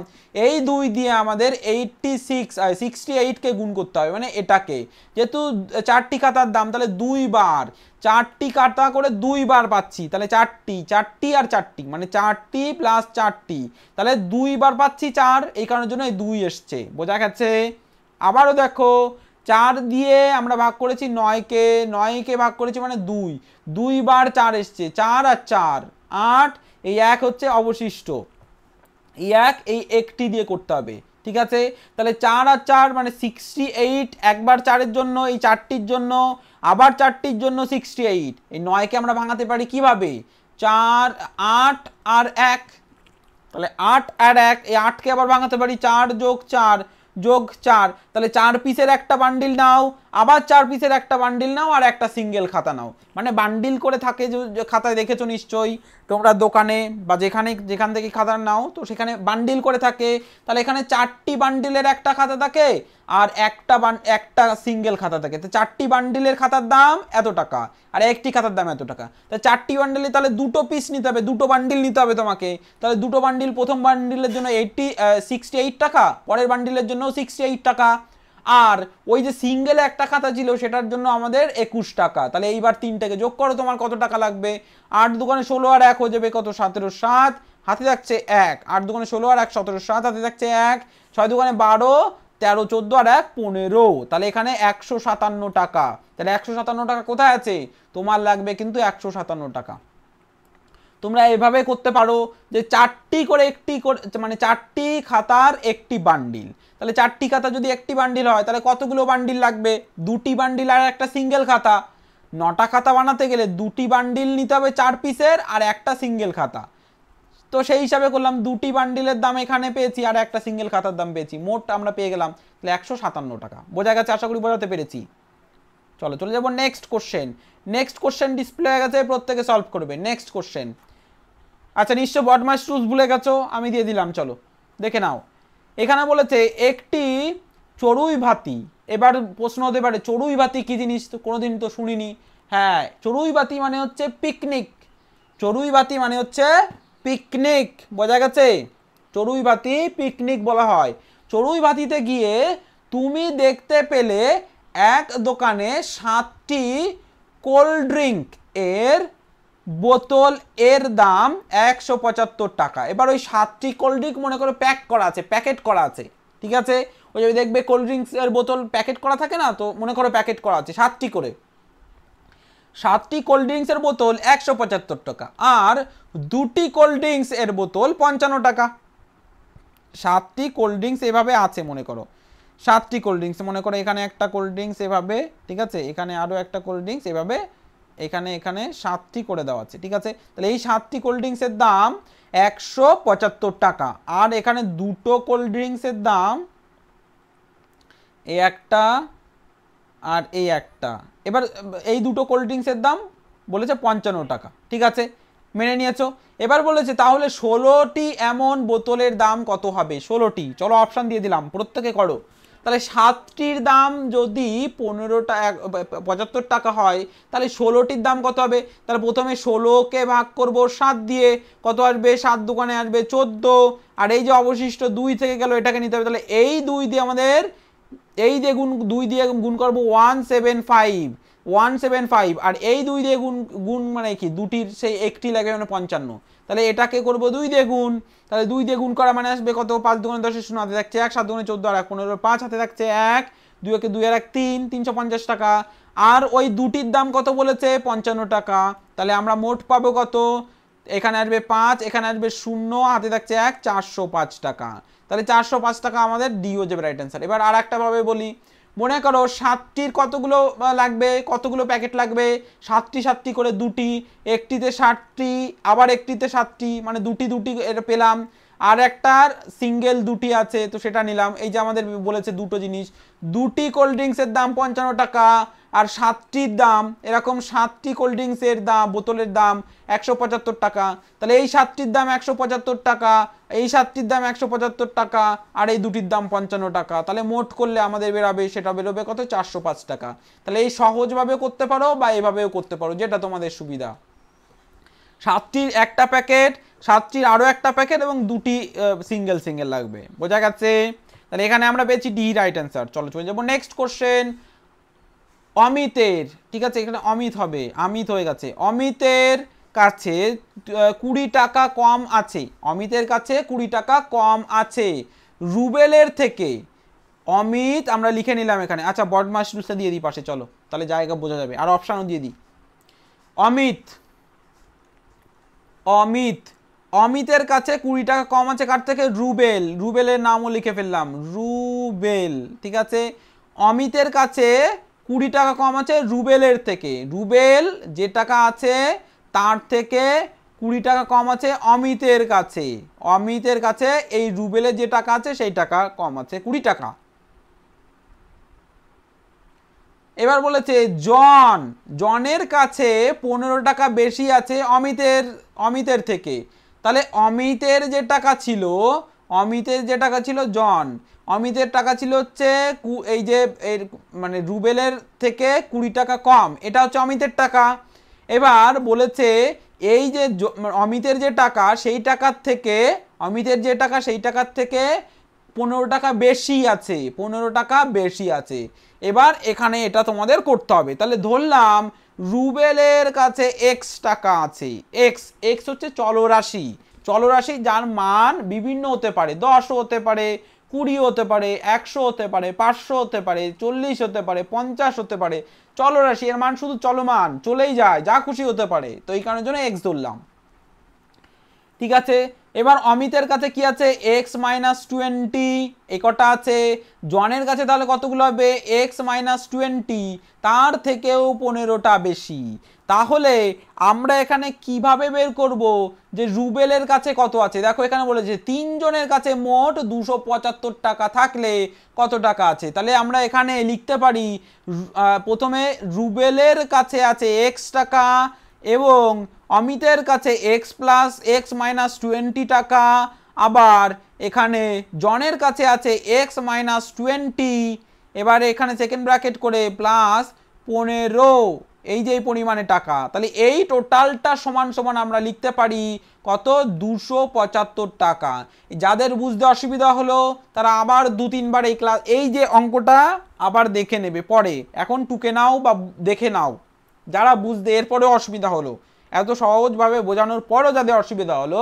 এই 2 দিয়ে আমাদের 68কে গুণ করতে হবে, মানে এটাকে, যেহেতু 4টি খাতার দাম, তাহলে 2 বার, 4টি খাতা করে 2 বার পাচ্ছি, তাহলে 4টি, 4টি আর 4টি, মানে 4টি প্লাস 4টি, তাহলে 2 বার পাচ্ছি 4, এই কারণের জন্য এই 2 এসছে, বোঝা গেছে? আবারও দেখো, 4 দিয়ে আমরা ভাগ করেছি 9কে, 9কে ভাগ করেছি মানে 2, 2 বার 4 এসছে, 4 আর 4 8, এই 1 হচ্ছে অবশিষ্ট, এই 1, এই একটি দিয়ে করতে হবে, ঠিক আছে? তাহলে 4 আর 4 মানে 68, একবার 4-এর জন্য, এই 4টির জন্য, আবার 4টির জন্য 68। এই 9কে আমরা ভাঙাতে পারি কিভাবে? 4, 8 আর 1, তাহলে 8 আর 1, এই 8কে আবার ভাঙাতে পারি 4 যোগ 4 যোগ 4, তাহলে 4 পিসের একটা বান্ডিল নাও, আবার 4 পিসের একটা বান্ডিল নাও, আর একটা সিঙ্গেল খাতা নাও। মানে বান্ডিল করে থাকে, যে খাতায় দেখেছো নিশ্চয়ই তোমরা দোকানে বা যেখান থেকে খাতা নাও, তো সেখানে বান্ডিল করে থাকে। তাহলে এখানে 4টি বান্ডিলের একটা খাতা থাকে, আর একটা সিঙ্গেল খাতা থাকে। তো 4টি বান্ডিলের খাতার দাম এত টাকা, আর একটি খাতার দাম এত টাকা। তাহলে 4টি বান্ডিলে তাহলে দুটো পিস নিতে হবে, দুটো বান্ডিল নিতে হবে তোমাকে। তাহলে দুটো বান্ডিল, প্রথম বান্ডিলের জন্য 68 টাকা, পরের বান্ডিলের জন্য 68 টাকা, আর ওই যে সিঙ্গেলে একটা খাতা ছিল সেটার জন্য আমাদের 21 টাকা। তাহলে এইবার তিনটাকে যোগ করো, তোমার কত টাকা লাগবে? 8 দুগুণে 16 আর 1 হয়ে যাবে কত? 17, 7 হাতে থাকছে 1, 8 দুগুণে 16 আর 1 17, 7 হাতে থাকছে 1, 6 দুগুণে 12, 13, 14 আর 1 15, তাহলে এখানে 157 টাকা। তাহলে 157 টাকা কোথায় আছে? তোমার লাগবে কিন্তু 157 টাকা। তোমরা এভাবে করতে পারো যে 4টি করে মানে 4টি খাতার একটি বান্ডিল, তাহলে 4টি খাতা যদি একটি বান্ডিল হয় তাহলে কতগুলো বান্ডিল লাগবে? 2টি বান্ডিল আর একটা সিঙ্গেল খাতা। 9টা খাতা বানাতে গেলে 2টি বান্ডিল নিতে হবে 4 পিসের, আর একটা সিঙ্গেল খাতা। তো সেই হিসাবে করলাম, 2টি বান্ডিলের দাম এখানে পেয়েছি, আর একটা সিঙ্গেল খাতার দাম পেয়েছি, মোট আমরা পেয়ে গেলাম তাহলে 157 টাকা। বোঝা গেছে? আশা করি বোঝাতে পেরেছি। চলো চলে যাবো next question. Next question display হয়ে গেছে, প্রত্যেকে সলভ করবে। নেক্সট কোশ্চেন, আচ্ছা নিশ্চয় বদমাস রুলস ভুলে গেছো, আমি দিয়ে দিলাম, চলো দেখে নাও। এখানে বলেছে একটি চড়ুই ভাতি, এবার প্রশ্ন হতে পারে চড়ুই ভাতি কি জিনিস, তো কোনোদিন তো শুনিনি। হ্যাঁ, চড়ুই ভাতি মানে হচ্ছে পিকনিক, চড়ুই ভাতি মানে হচ্ছে পিকনিক, বোঝা গেছে? চড়ুই ভাতি পিকনিক বলা হয়। চড়ুই ভাতিতে গিয়ে তুমি দেখতে পেলে এক দোকানে 7টি কোল্ড ড্রিঙ্ক এর বোতল এর দাম 175 টাকা। এবার ওই 7টি কোল্ড ড্রিঙ্ক মনে করো প্যাক করা আছে, প্যাকেট করা আছে, ঠিক আছে? ওই যে দেখবে কোল্ড ড্রিঙ্কস এর বোতল প্যাকেট করা থাকে না, তো মনে করো প্যাকেট করা আছে 7টি করে। 7টি কোল্ড ড্রিঙ্কস এর বোতল 175 টাকা, আর 2টি কোল্ড ড্রিঙ্কস এর বোতল 55 টাকা। 7টি কোল্ড ড্রিঙ্কস এভাবে আছে মনে করো, 7টি কোল্ড ড্রিঙ্কস মনে করো, এখানে একটা কোল্ড ড্রিঙ্কস এভাবে, ঠিক আছে, এখানে আরও একটা কোল্ড ড্রিঙ্কস এভাবে, এখানে 7টি করে দেওয়া আছে, ঠিক আছে? তাহলে এই 7টি কোল্ড ড্রিঙ্কসের দাম 175 টাকা, আর এখানে 2টো কোল্ড ড্রিঙ্কসের দাম এই একটা আর এই একটা। এবার এই 2টো কোল্ড ড্রিঙ্কসের দাম বলেছে 55 টাকা, ঠিক আছে, মেনে নিয়েছো? এবার বলেছে তাহলে 16টি এমন বোতলের দাম কত হবে? 16টি, চলো অপশান দিয়ে দিলাম, প্রত্যেকে করো। তাহলে 7টির দাম যদি 75 টাকা হয়, তাহলে 16টির দাম কত হবে? তাহলে প্রথমে 16কে ভাগ করব 7 দিয়ে, কত আসবে? 7 দোকানে আসবে 14, আর এই যে অবশিষ্ট 2 থেকে গেল, এটাকে নিতে হবে। তাহলে এই 2 দিয়ে আমাদের দুই দিয়ে গুণ করবো 175, আর এই 2 দিয়ে গুণ মানে কি, দুটির সেই একটি লাগে মানে 55। তাহলে এটাকে করবো 2 দিয়ে গুণ, তাহলে 2 দিয়ে গুণ করা মানে আসবে কত? 5 দুগুণে 10 0 হাতে থাকছে 1, 7 দুগুণে 14 আর 1 15, 5 হাতে থাকছে 1, 2 একে 2 আর 1 3, 350 টাকা। আর ওই দুটির দাম কত বলেছে? 55 টাকা। তাহলে আমরা মোট পাবো কত? এখানে আসবে 5, এখানে আসবে 0, হাতে থাকছে 1, 405 টাকা। তাহলে 405 টাকা আমাদের ডি হয়ে যাবে রাইট অ্যান্সার। এবার আর একটা ভাবে বলি, মনে করো 7টির কতগুলো লাগবে, কতগুলো প্যাকেট লাগবে? 7টি করে 2টি, একটিতে 7টি, আবার একটিতে 7টি, মানে 2টি এটা পেলাম, আর একটার সিঙ্গেল 2টি আছে, তো সেটা নিলাম। এই যে আমাদের বলেছে দুটো জিনিস, 2টি কোল্ড ড্রিঙ্কসের দাম 55 টাকা, আর 7টির দাম, এরকম 7টি কোল্ড ড্রিঙ্কসের দাম, বোতলের দাম 175 টাকা। তাহলে এই 7টির দাম 175 টাকা, এই 7টির দাম 175 টাকা, আর এই দুটির দাম 55 টাকা। তাহলে মোট করলে আমাদের বেরোবে, সেটা বেরোবে কত? 405 টাকা। তাহলে এই সহজভাবে করতে পারো বা এভাবেও করতে পারো, যেটা তোমাদের সুবিধা। 7টির একটা প্যাকেট, 7টির আরও একটা প্যাকেট, এবং 2টি সিঙ্গেল লাগবে। বোঝা গেছে? তাহলে এখানে আমরা পেয়েছি ডি রাইট অ্যান্সার। চলো চলে যাবো নেক্সট কোশ্চেন। অমিতের, ঠিক আছে, এখানে অমিত হবে, অমিত হয়ে গেছে। অমিতের কাছে 20 টাকা কম আছে, অমিতের কাছে 20 টাকা কম আছে রুবেলের থেকে। অমিত আমরা লিখে নিলাম এখানে, আচ্ছা বদমাস রুলসটা দিয়ে দিই পাশে, চলো তাহলে জায়গা বোঝা যাবে, আর অপশানও দিয়ে দিই। অমিতের কাছে 20 টাকা কম আছে কার থেকে? রুবেলের নামও লিখে ফেললাম, রুবেল, ঠিক আছে। অমিতের কাছে 20 টাকা কম আছে রুবেলের থেকে, রুবেল যে টাকা আছে তার থেকে 20 টাকা কম আছে অমিতের কাছে, অমিতের কাছে এই রুবেলের যে টাকা আছে সেই টাকা কম আছে 20 টাকা। এবার বলেছে জনের কাছে 15 টাকা বেশি আছে অমিতের থেকে। তাহলে অমিতের যে টাকা ছিল অমিতের টাকা ছিল হচ্ছে এই যে এর মানে রুবেলের থেকে 20 টাকা কম, এটা হচ্ছে অমিতের টাকা। এবার বলেছে এই যে অমিতের যে টাকা সেই টাকার থেকে 15 টাকা বেশি আছে, 15 টাকা বেশি আছে। এবার এখানে এটা তোমাদের করতে হবে। তাহলে ধরলাম রুবেলের কাছে এক্স টাকা আছে, এক্স হচ্ছে চলরাশি, যার মান বিভিন্ন হতে পারে, 10 হতে পারে, 20 হতে পারে, 100 হতে পারে, 500 হতে পারে, 40 হতে পারে, 50 হতে পারে। চলরাশি, এর মান শুধু চলমান, চলেই যায়, যা খুশি হতে পারে, তো এই কারণের জন্য এক্স ধরলাম, ঠিক আছে। এবার অমিতের কাছে কি আছে? এক্স মাইনাস 20, এই কটা আছে। জনের কাছে তাহলে কতগুলো হবে? এক্স মাইনাস 20, তার থেকেও 15টা বেশি। তাহলে আমরা এখানে কিভাবে বের করব যে রুবেলের কাছে কত আছে? দেখো এখানে বলেছে 3 জনের কাছে মোট 275 টাকা থাকলে কত টাকা আছে। তাহলে আমরা এখানে লিখতে পারি প্রথমে রুবেলের কাছে আছে এক্স টাকা, এবং অমিতের কাছে এক্স প্লাস এক্স মাইনাস 20 টাকা, আবার এখানে জনের কাছে আছে এক্স মাইনাস 20, এবার এখানে সেকেন্ড ব্র্যাকেট করে প্লাস 15, এই যে এই পরিমাণে টাকা, তাহলে এই টোটালটা সমান সমান আমরা লিখতে পারি কত 275 টাকা। যাদের বুঝতে অসুবিধা হলো তারা আবার 2-3 বার এই যে অঙ্কটা আবার দেখে নেবে পরে, এখন টুকে নাও বা দেখে নাও। যারা বুঝতে এরপরেও অসুবিধা হলো, এত সহজভাবে বোঝানোর পরও যাদের অসুবিধা হলো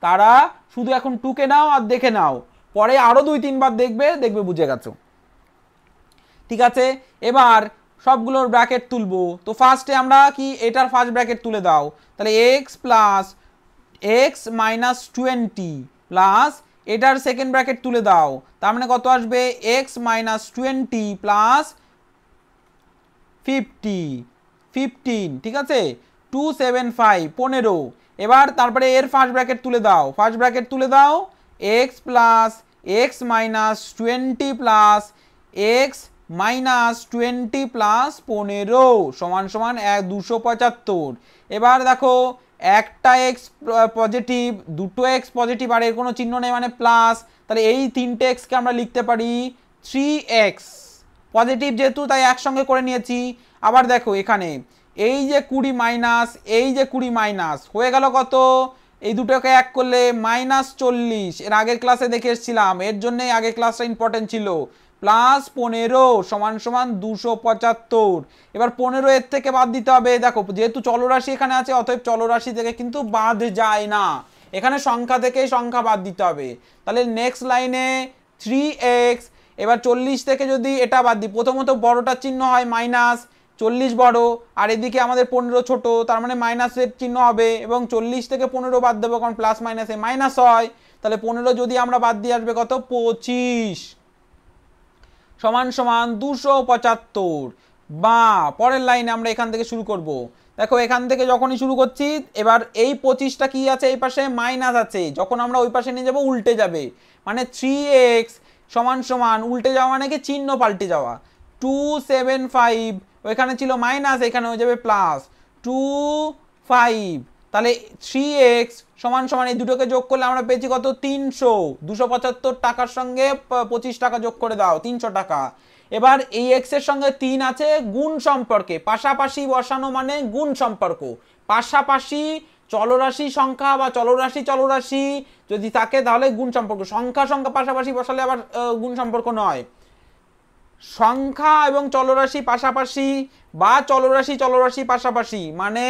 তারা শুধু এখন টুকে নাও আর দেখে নাও, পরে আরও 2-3 বার দেখবে বুঝে গেছো। ঠিক আছে, এবার সবগুলোর ব্র্যাকেট তুলবো। তো ফার্স্টে আমরা কি এটার ফার্স্ট ব্র্যাকেট তুলে দাও, তাহলে x plus x minus 20 plus এটার সেকেন্ড ব্র্যাকেট তুলে দাও, তার মানে কত আসবে এক্স মাইনাস 20 প্লাস 15, ঠিক আছে 275 15। এবার তারপরে এর ফার্স্ট ব্র্যাকেট তুলে দাও, ফার্স্ট ব্র্যাকেট তুলে দাও x plus x minus 20 plus x minus 20 plus 15 সমান সমান 275। এবার দেখো একটা এক্স পজিটিভ, দুটো এক্স পজিটিভ আর এর কোনো চিহ্ন নেই মানে প্লাস, তাহলে এই 3টে এক্সকে আমরা লিখতে পারি 3x পজিটিভ যেহেতু তাই একসঙ্গে করে নিয়েছি। আবার দেখো এখানে এই যে 20 মাইনাস এই যে 20 মাইনাস হয়ে গেল কত, এই দুটোকে এক করলে -40, এর আগের ক্লাসে দেখে এসেছিলাম, এর জন্যই আগের ক্লাসটা ইম্পর্টেন্ট ছিল, প্লাস 15 সমান সমান 275। এবার 15 এর থেকে বাদ দিতে হবে, দেখো যেহেতু চলরাশি এখানে আছে অতএব চলরাশি থেকে কিন্তু বাদ যায় না, এখানে সংখ্যা থেকেই সংখ্যা বাদ দিতে হবে। তাহলে নেক্সট লাইনে 3x, এবার 40 থেকে যদি এটা বাদ দিই, প্রথমত বড়টার চিহ্ন হয় মাইনাস, 40 বড় আর এদিকে আমাদের 15 ছোট, তার মানে মাইনাসের চিহ্ন হবে এবং 40 থেকে 15 বাদ দেবো কারণ প্লাস মাইনাসে মাইনাস হয়, তাহলে 15 যদি আমরা বাদ দিয়ে আসবে কত 25 সমান সমান 275। বা পরের লাইনে আমরা এখান থেকে শুরু করব, দেখো এখান থেকে যখনই শুরু করছি এবার এই 25টা কি আছে এই পাশে মাইনাস আছে, যখন আমরা ওই পাশে নিয়ে যাব উল্টে যাবে, মানে 3x সমান সমান উল্টে যাওয়া মানে কি চিহ্ন পাল্টে যাওয়া 275, ওইখানে ছিল মাইনাস এখানে হয়ে যাবে প্লাস 25, তাহলে 3x সমান সমান এই দুটোকে যোগ করলে আমরা পেয়েছি কত 300, 275 টাকার সঙ্গে 25 টাকা যোগ করে দাও 300 টাকা। এবার এই x এর সঙ্গে 3 আছে গুণ সম্পর্কে, পাশাপাশি বসানো মানে গুণ সম্পর্ক, পাশাপাশি চলরাশি সংখ্যা বা চলরাশি যদি থাকে তাহলে গুণ সম্পর্ক, সংখ্যা পাশাপাশি বসালে আবার গুণ সম্পর্ক নয়, সংখ্যা এবং চলরাশি পাশাপাশি বা চলরাশি পাশাপাশি, মানে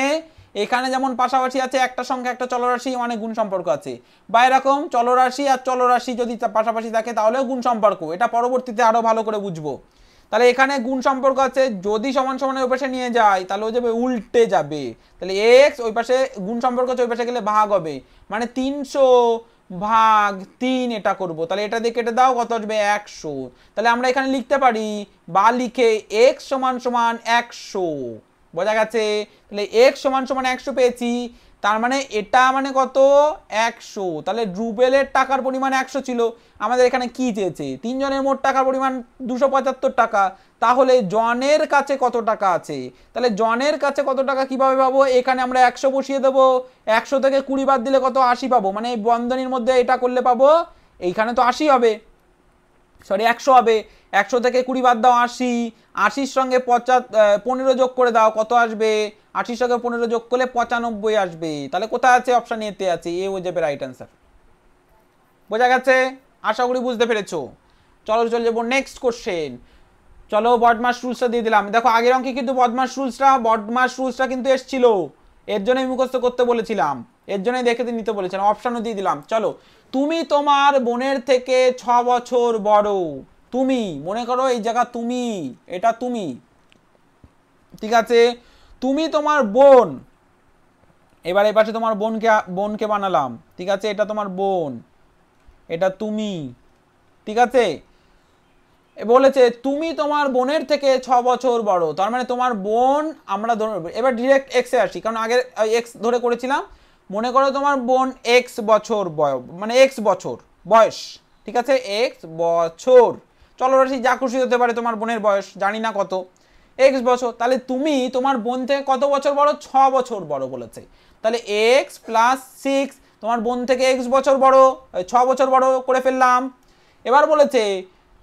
এখানে যেমন পাশাপাশি আছে একটা সংখ্যা একটা চলরাশি মানে গুণ সম্পর্ক আছে, বা এরকম চলরাশি আর চলরাশি যদি পাশাপাশি থাকে তাহলেও গুণ সম্পর্ক, এটা পরবর্তীতে আরো ভালো করে বুঝবো। তাহলে এখানে গুণ সম্পর্ক আছে, যদি সমান সমানের ওই পাশে নিয়ে যায় তাহলে ও যাবে উল্টে যাবে, তাহলে x ওই পাশে গুণ সম্পর্ক আছে ওই পাশে গেলে ভাগ হবে, মানে 300 ভাগ 3 এটা করব, তাহলে এটা দিয়ে কেটে দাও কত আসবে 100। তাহলে আমরা এখানে লিখতে পারি বা লিখে x সমান সমান 100, বোঝা গেছে, তাহলে x সমান সমান 100 পেয়েছি, তার মানে এটা মানে কত 100, তাহলে রুবেলের টাকার পরিমাণ 100 ছিল, আমাদের এখানে কি চেয়েছে তিনজনের মোট টাকার পরিমাণ 275 টাকা, তাহলে জনের কাছে কত টাকা আছে, তাহলে জনের কাছে কত টাকা কিভাবে পাবো, এখানে আমরা 100 বসিয়ে দেবো, 100 থেকে 20 বাদ দিলে কত 80 পাবো, মানে এই বন্ধনীর মধ্যে এটা করলে পাবো এইখানে তো 80 হবে, সরি 100 হবে, 100 থেকে 20 বাদ দাও 80, 80-র সঙ্গে 15 যোগ করে দাও কত আসবে, 80-র সঙ্গে 15 যোগ করলে 95 আসবে, তাহলে কোথায় আছে অপশন এতে আছে, এ হয়ে যাবে রাইট অ্যান্সার। বোঝা গেছে, আশা করি বুঝতে পেরেছো। চলো চলে যাবো নেক্সট কোশ্চেন, চলো বদমাস রুলসটা দিয়ে দিলাম, দেখো আগের অঙ্কে কিন্তু বদমাস রুলসটা কিন্তু এসেছিল, এর জন্যই মুখস্থ করতে বলেছিলাম, এর জন্যই দেখে নিতে বলেছিলাম, অপশনও দিয়ে দিলাম। চলো, তুমি তোমার বোনের থেকে 6 বছর বড়, তুমি মনে করো এই জায়গা তুমি, এটা তুমি, ঠিক আছে, তুমি তোমার বোন, এবার এই পাশে তোমার বোনকে বানালাম, ঠিক আছে, এটা তোমার বোন, এটা তুমি, ঠিক আছে, বলেছে তুমি তোমার বোনের থেকে 6 বছর বড়, তার মানে তোমার বোন আমরা এবার ডিরেক্ট এক্সে আসি কারণ আগে এক্স ধরে করেছিলাম, মনে করো তোমার বোন এক্স বছর মানে এক্স বছর বয়স, ঠিক আছে, এক্স বছর, চলরাশি যা খুশি হতে পারে, তোমার বোনের বয়স জানি না কত, এক্স বছর, তাহলে তুমি তোমার বোন থেকে কত বছর বড় 6 বছর বড় বলেছে, তাহলে এক্স প্লাস 6 তোমার বোন থেকে এক্স বছর বড় 6 বছর বড় করে ফেললাম। এবার বলেছে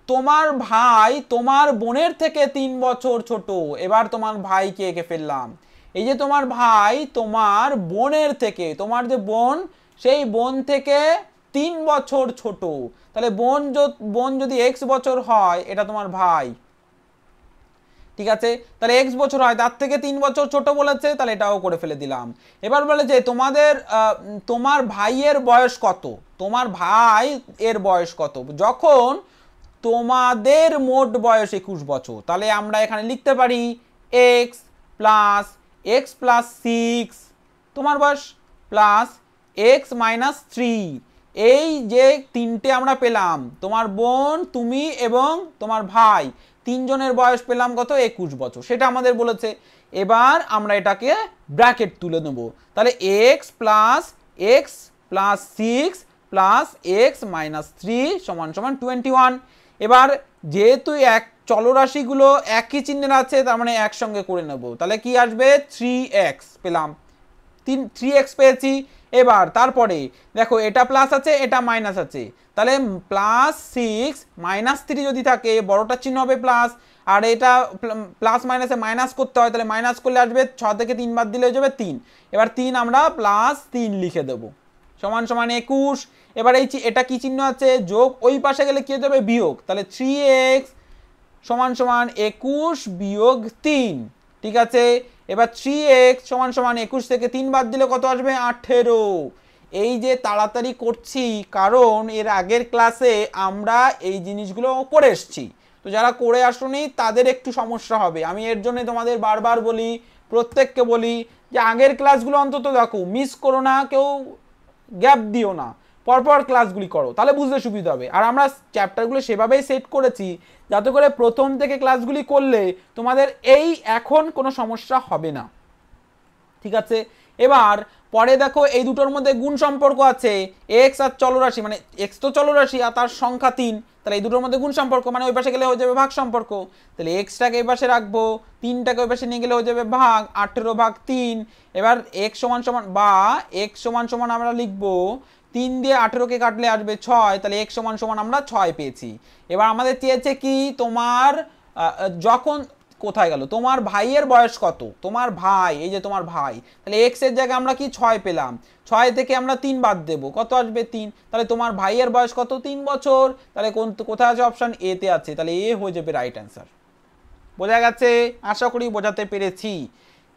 তোমার ভাই তোমার বোনের থেকে 3 বছর ছোট। এবার তোমার ভাইকে এঁকে ফেললাম। এই যে তোমার ভাই তোমার বোনের থেকে, তোমার যে বোন সেই বোন থেকে 3 বছর ছোট, তাহলে বোন যদি x বছর হয় এটা তোমার ভাই, ঠিক আছে। তাহলে x বছর হয়, তার থেকে 3 বছর ছোট বলেছে, তাহলে এটাও করে ফেলে দিলাম। এবার বলে যে তোমার ভাইয়ের বয়স কত, তোমার ভাই এর বয়স কত যখন তোমাদের মোট বয়স 21 বছর। তাহলে আমরা এখানে লিখতে পারি x প্লাস 6 তোমার বয়স প্লাস x মাইনাস 3। এই যে তিনটে আমরা পেলাম, তোমার বোন, তুমি এবং তোমার ভাই, তিনজনের বয়স পেলাম কত, 21 বছর, সেটা আমাদের বলেছে। এবার আমরা এটাকে ব্র্যাকেট তুলে নেব। তাহলে x plus 6 plus x minus 3 সমান সমান 21। এবার যেহেতু চলরাশিগুলো একই চিহ্নের আছে, তার মানে একসঙ্গে করে নেব। তাহলে কি আসবে, 3x পেলাম, 3x পেয়েছি। এবার তারপরে দেখো এটা প্লাস আছে এটা মাইনাস আছে, তাহলে প্লাস 6 মাইনাস 3 যদি থাকে বড়টার চিহ্ন হবে প্লাস, আর এটা প্লাস মাইনাসে মাইনাস করতে হয়, তাহলে মাইনাস করলে আসবে 6 থেকে 3 বাদ দিলে হয়ে যাবে 3। এবার 3 আমরা প্লাস 3 লিখে দেব সমান সমান 21। এবার এটা কি চিহ্ন আছে, যোগ, ওই পাশে গেলে কি হয়ে যাবে, বিয়োগ। তাহলে 3x সমান সমান 21 বিয়োগ 3, ঠিক আছে। এবার 3x সমান সমান 21 থেকে 3 বাদ দিলে কত আসবে, 18। এই যে তাড়াতাড়ি করছি কারণ এর আগের ক্লাসে আমরা এই জিনিসগুলো করে এসেছি, তো যারা করে আসোনি তাদের একটু সমস্যা হবে। আমি এর জন্য তোমাদের বারবার বলি, প্রত্যেককে বলি যে আগের ক্লাসগুলো অন্তত দেখো, মিস করো না, কেউ গ্যাপ দিও না, পরপর ক্লাসগুলি করো, তাহলে বুঝতে সুবিধা হবে। আর আমরা চ্যাপ্টারগুলো সেভাবেই সেট করেছি যাতে করে প্রথম থেকে ক্লাসগুলি করলে তোমাদের এখন কোনো সমস্যা হবে না, ঠিক আছে। এবার পরে দেখো এই দুটোর মধ্যে গুণ সম্পর্ক আছে, x আর চলরাশি, মানে x তো চলরাশি আর তার সংখ্যা 3, তাহলে এই দুটোর মধ্যে গুণ সম্পর্ক, মানে ওই পাশে গেলে হয়ে যাবে ভাগ সম্পর্ক। তাহলে xটাকে এই পাশে রাখবো, 3টাকে ওই পাশে নিয়ে গেলে হয়ে যাবে ভাগ, 18 ভাগ 3। এবার x সমান সমান x সমান সমান আমরা লিখবো 3 দিয়ে 18কে কাটলে আসবে 6, তাহলে x সমান সমান আমরা 6 পেয়েছি। এবার আমাদের চেয়েছে কি, তোমার যখন কোথায় গেল, তোমার ভাইয়ের বয়স কত, তোমার ভাই, এই যে তোমার ভাই, তাহলে x এর জায়গায় আমরা কি 6 পেলাম, 6 থেকে আমরা 3 বাদ দেব, কত আসবে 3। তাহলে তোমার ভাইয়ের বয়স কত, 3 বছর। তাহলে কোথায় আছে, অপশন এ তে আছে, তাহলে এ হয়ে যাবে রাইট অ্যান্সার। বোঝা গেছে, আশা করি বোঝাতে পেরেছি।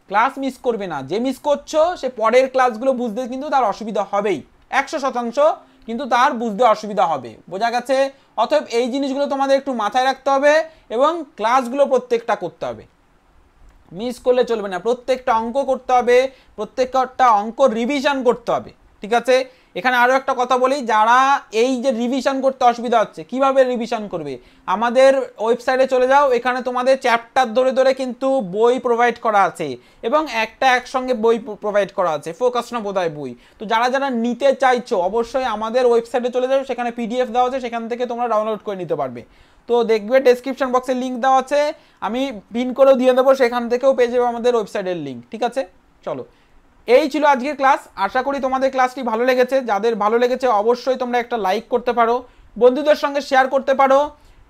ক্লাস মিস করবে না, যে মিস করছো সে পরের ক্লাসগুলো বুঝতে কিন্তু তার অসুবিধা হবেই, 100%, কিন্তু তার বুঝতে অসুবিধা হবে। বোঝা গেছে, অতএব এই জিনিসগুলো তোমাদের একটু মাথায় রাখতে হবে এবং ক্লাসগুলো প্রত্যেকটা করতে হবে, মিস করলে চলবে না। প্রত্যেকটা অঙ্ক করতে হবে, প্রত্যেকটা অঙ্ক রিভিশন করতে হবে, ঠিক আছে। এখানে আরও একটা কথা বলি, যারা এই যে রিভিশন করতে অসুবিধা হচ্ছে, কিভাবে রিভিশন করবে, আমাদের ওয়েবসাইটে চলে যাও, এখানে তোমাদের চ্যাপ্টার ধরে ধরে কিন্তু বই প্রোভাইড করা আছে এবং একসঙ্গে বই প্রোভাইড করা আছে, ফোকাস নবোদয় বই। তো যারা যারা নিতে চাইছো অবশ্যই আমাদের ওয়েবসাইটে চলে যাও, সেখানে পিডিএফ দেওয়া আছে, সেখান থেকে তোমরা ডাউনলোড করে নিতে পারবে। তো দেখবে ডেসক্রিপশন বক্সে লিঙ্ক দেওয়া আছে, আমি পিন করেও দিয়ে দেবো, সেখান থেকেও পেয়ে যাবে আমাদের ওয়েবসাইটের লিঙ্ক, ঠিক আছে। চলো, এই ছিল আজকের ক্লাস। আশা করি তোমাদের ক্লাসটি ভালো লেগেছে। যাদের ভালো লেগেছে অবশ্যই তোমরা একটা লাইক করতে পারো, বন্ধুদের সঙ্গে শেয়ার করতে পারো,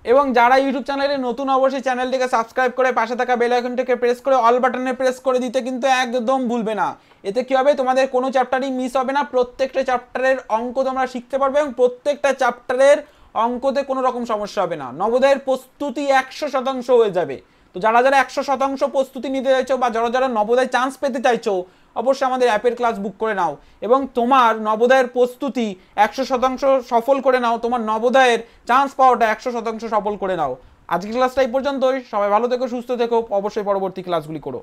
এবং যারা ইউটিউব চ্যানেলে নতুন অবশ্যই চ্যানেলটিকে সাবস্ক্রাইব করে পাশে থাকা বেল আইকনটিকে প্রেস করে অল বাটনে প্রেস করে দিতে কিন্তু একদম ভুলবে না। এতে কি হবে, তোমাদের কোনো চ্যাপ্টারই মিস হবে না, প্রত্যেকটা চ্যাপ্টারের অঙ্ক তোমরা শিখতে পারবে এবং প্রত্যেকটা চ্যাপ্টারের অঙ্কতে কোনো রকম সমস্যা হবে না। নবোদয়ের প্রস্তুতি 100% হয়ে যাবে। তো যারা যারা 100% প্রস্তুতি নিতে চাইছো বা যারা যারা নবোদয় চান্স পেতে চাইছো অবশ্যই আমাদের অ্যাপের ক্লাস বুক করে নাও এবং তোমার নবোদয়ের প্রস্তুতি 100% সফল করে নাও, তোমার নবোদয়ের চান্স পাওয়াটা 100% সফল করে নাও। আজকের ক্লাসটা এই পর্যন্তই। সবাই ভালো থেকো, সুস্থ থেকো, অবশ্যই পরবর্তী ক্লাসগুলি করো।